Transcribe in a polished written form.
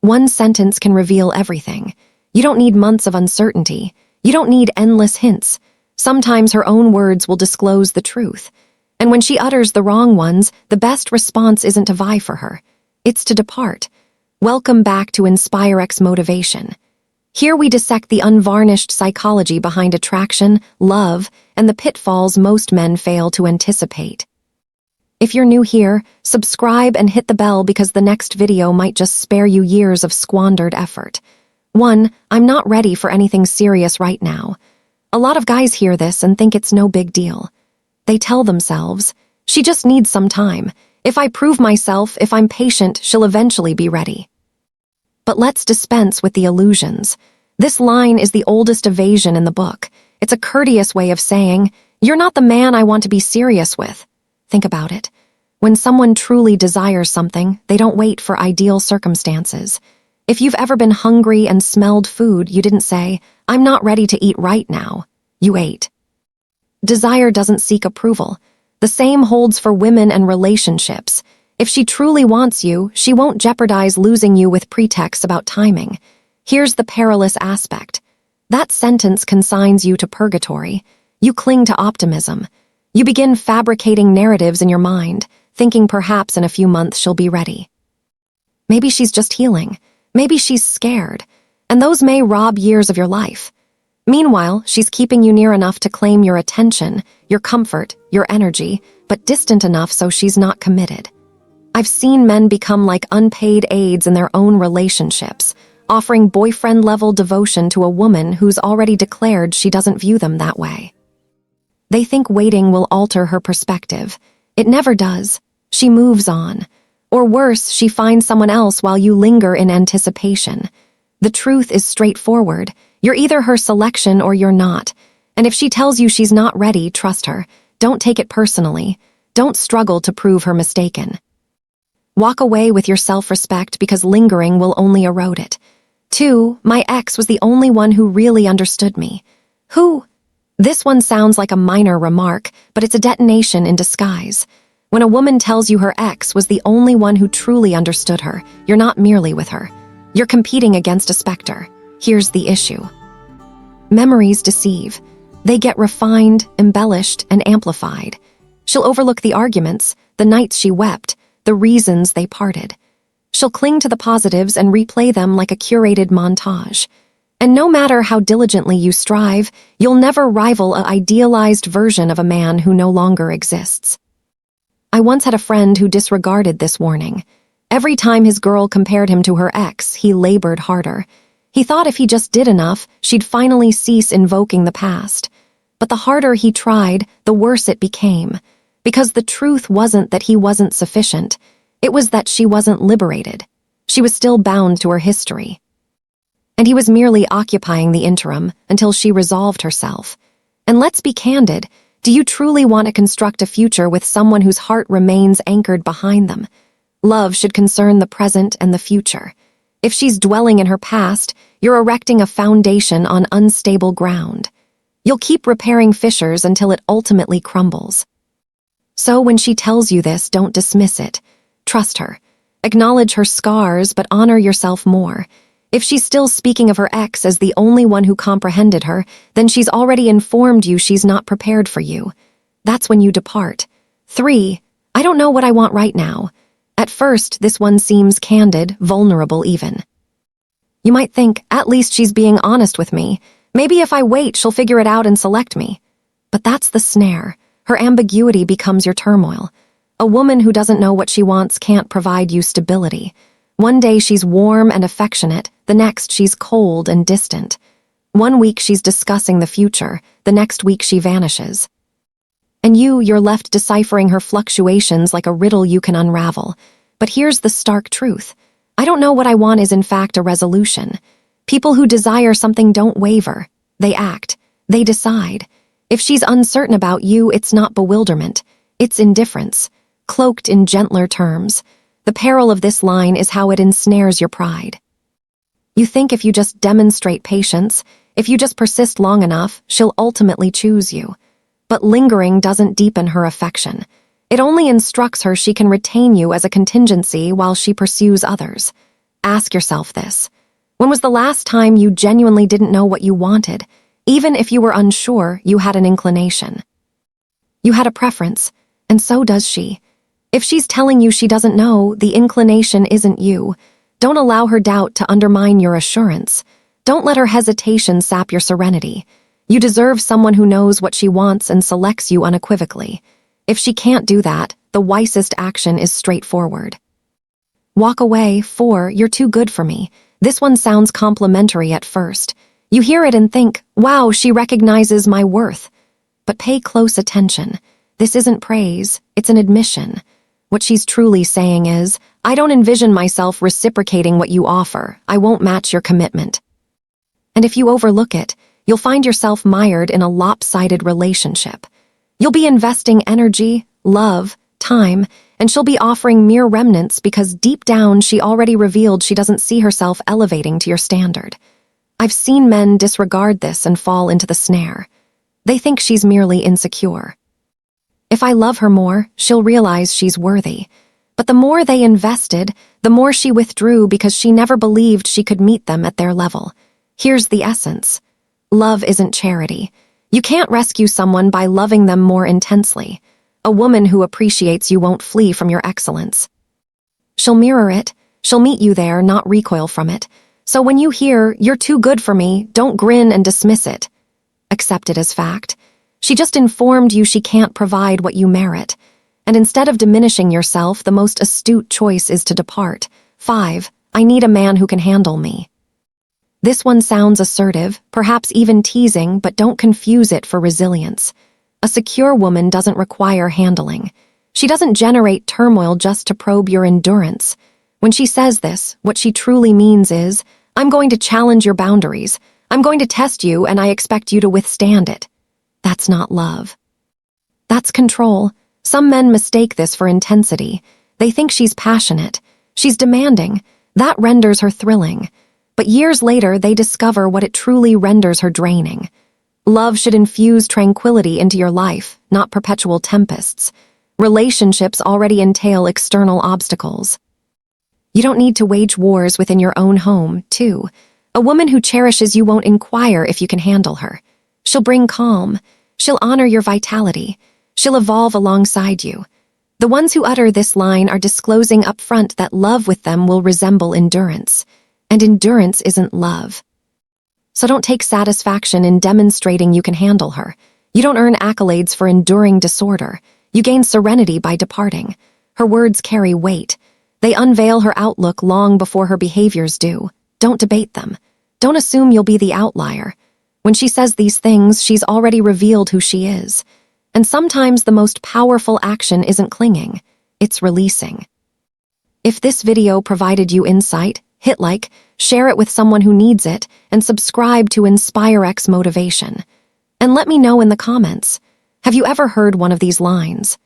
One sentence can reveal everything. You don't need months of uncertainty. You don't need endless hints. Sometimes her own words will disclose the truth. And when she utters the wrong ones, the best response isn't to vie for her. It's to depart. Welcome back to InspireX Motivation. Here we dissect the unvarnished psychology behind attraction, love, and the pitfalls most men fail to anticipate. If you're new here, subscribe and hit the bell because the next video might just spare you years of squandered effort. 1. I'm not ready for anything serious right now. A lot of guys hear this and think it's no big deal. They tell themselves, she just needs some time. If I prove myself, if I'm patient, she'll eventually be ready. But let's dispense with the illusions. This line is the oldest evasion in the book. It's a courteous way of saying, you're not the man I want to be serious with. Think about it. When someone truly desires something, they don't wait for ideal circumstances. If you've ever been hungry and smelled food, you didn't say, I'm not ready to eat right now. You ate. Desire doesn't seek approval. The same holds for women and relationships. If she truly wants you, she won't jeopardize losing you with pretexts about timing. Here's the perilous aspect. That sentence consigns you to purgatory. You cling to optimism. You begin fabricating narratives in your mind, thinking perhaps in a few months she'll be ready. Maybe she's just healing. Maybe she's scared. And those may rob years of your life. Meanwhile, she's keeping you near enough to claim your attention, your comfort, your energy, but distant enough so she's not committed. I've seen men become like unpaid aides in their own relationships, offering boyfriend-level devotion to a woman who's already declared she doesn't view them that way. They think waiting will alter her perspective. It never does. She moves on. Or worse, she finds someone else while you linger in anticipation. The truth is straightforward. You're either her selection or you're not. And if she tells you she's not ready, trust her. Don't take it personally. Don't struggle to prove her mistaken. Walk away with your self-respect because lingering will only erode it. 2. My ex was the only one who really understood me. Who? This one sounds like a minor remark, but it's a detonation in disguise. When a woman tells you her ex was the only one who truly understood her, you're not merely with her. You're competing against a specter. Here's the issue. Memories deceive. They get refined, embellished, and amplified. She'll overlook the arguments, the nights she wept, the reasons they parted. She'll cling to the positives and replay them like a curated montage. And no matter how diligently you strive, you'll never rival an idealized version of a man who no longer exists. I once had a friend who disregarded this warning. Every time his girl compared him to her ex, he labored harder. He thought if he just did enough, she'd finally cease invoking the past. But the harder he tried, the worse it became. Because the truth wasn't that he wasn't sufficient. It was that she wasn't liberated. She was still bound to her history. And he was merely occupying the interim until she resolved herself. And let's be candid, do you truly want to construct a future with someone whose heart remains anchored behind them? Love should concern the present and the future. If she's dwelling in her past, you're erecting a foundation on unstable ground. You'll keep repairing fissures until it ultimately crumbles. So when she tells you this, don't dismiss it. Trust her. Acknowledge her scars, but honor yourself more. If she's still speaking of her ex as the only one who comprehended her, then she's already informed you she's not prepared for you. That's when you depart. 3. I don't know what I want right now. At first, this one seems candid, vulnerable even. You might think, at least she's being honest with me. Maybe if I wait, she'll figure it out and select me. But that's the snare. Her ambiguity becomes your turmoil. A woman who doesn't know what she wants can't provide you stability. One day she's warm and affectionate, the next she's cold and distant. One week she's discussing the future, the next week she vanishes. And you're left deciphering her fluctuations like a riddle you can unravel. But here's the stark truth. I don't know what I want is in fact a resolution. People who desire something don't waver. They act. They decide. If she's uncertain about you, it's not bewilderment. It's indifference, cloaked in gentler terms. The peril of this line is how it ensnares your pride. You think if you just demonstrate patience, if you just persist long enough, she'll ultimately choose you. But lingering doesn't deepen her affection. It only instructs her she can retain you as a contingency while she pursues others. Ask yourself this. When was the last time you genuinely didn't know what you wanted, even if you were unsure you had an inclination? You had a preference, and so does she. If she's telling you she doesn't know, the inclination isn't you. Don't allow her doubt to undermine your assurance. Don't let her hesitation sap your serenity. You deserve someone who knows what she wants and selects you unequivocally. If she can't do that, the wisest action is straightforward. Walk away. 4. You're too good for me. This one sounds complimentary at first. You hear it and think, wow, she recognizes my worth. But pay close attention. This isn't praise, it's an admission. What she's truly saying is, I don't envision myself reciprocating what you offer. I won't match your commitment. And if you overlook it, you'll find yourself mired in a lopsided relationship. You'll be investing energy, love, time, and she'll be offering mere remnants because deep down she already revealed she doesn't see herself elevating to your standard. I've seen men disregard this and fall into the snare. They think she's merely insecure. If I love her more, she'll realize she's worthy. But the more they invested, the more she withdrew because she never believed she could meet them at their level. Here's the essence. Love isn't charity. You can't rescue someone by loving them more intensely. A woman who appreciates you won't flee from your excellence. She'll mirror it. She'll meet you there, not recoil from it. So when you hear, you're too good for me, don't grin and dismiss it. Accept it as fact. She just informed you she can't provide what you merit. And instead of diminishing yourself, the most astute choice is to depart. 5. I need a man who can handle me. This one sounds assertive, perhaps even teasing, but don't confuse it for resilience. A secure woman doesn't require handling. She doesn't generate turmoil just to probe your endurance. When she says this, what she truly means is, I'm going to challenge your boundaries. I'm going to test you, and I expect you to withstand it. That's not love. That's control. Some men mistake this for intensity. They think she's passionate. She's demanding. That renders her thrilling. But years later, they discover what it truly renders her draining. Love should infuse tranquility into your life, not perpetual tempests. Relationships already entail external obstacles. You don't need to wage wars within your own home, too. A woman who cherishes you won't inquire if you can handle her. She'll bring calm. She'll honor your vitality. She'll evolve alongside you. The ones who utter this line are disclosing up front that love with them will resemble endurance. And endurance isn't love. So don't take satisfaction in demonstrating you can handle her. You don't earn accolades for enduring disorder. You gain serenity by departing. Her words carry weight. They unveil her outlook long before her behaviors do. Don't debate them. Don't assume you'll be the outlier. When she says these things, she's already revealed who she is. And sometimes the most powerful action isn't clinging, it's releasing. If this video provided you insight, hit like, share it with someone who needs it, and subscribe to InspireX Motivation. And let me know in the comments, have you ever heard one of these lines?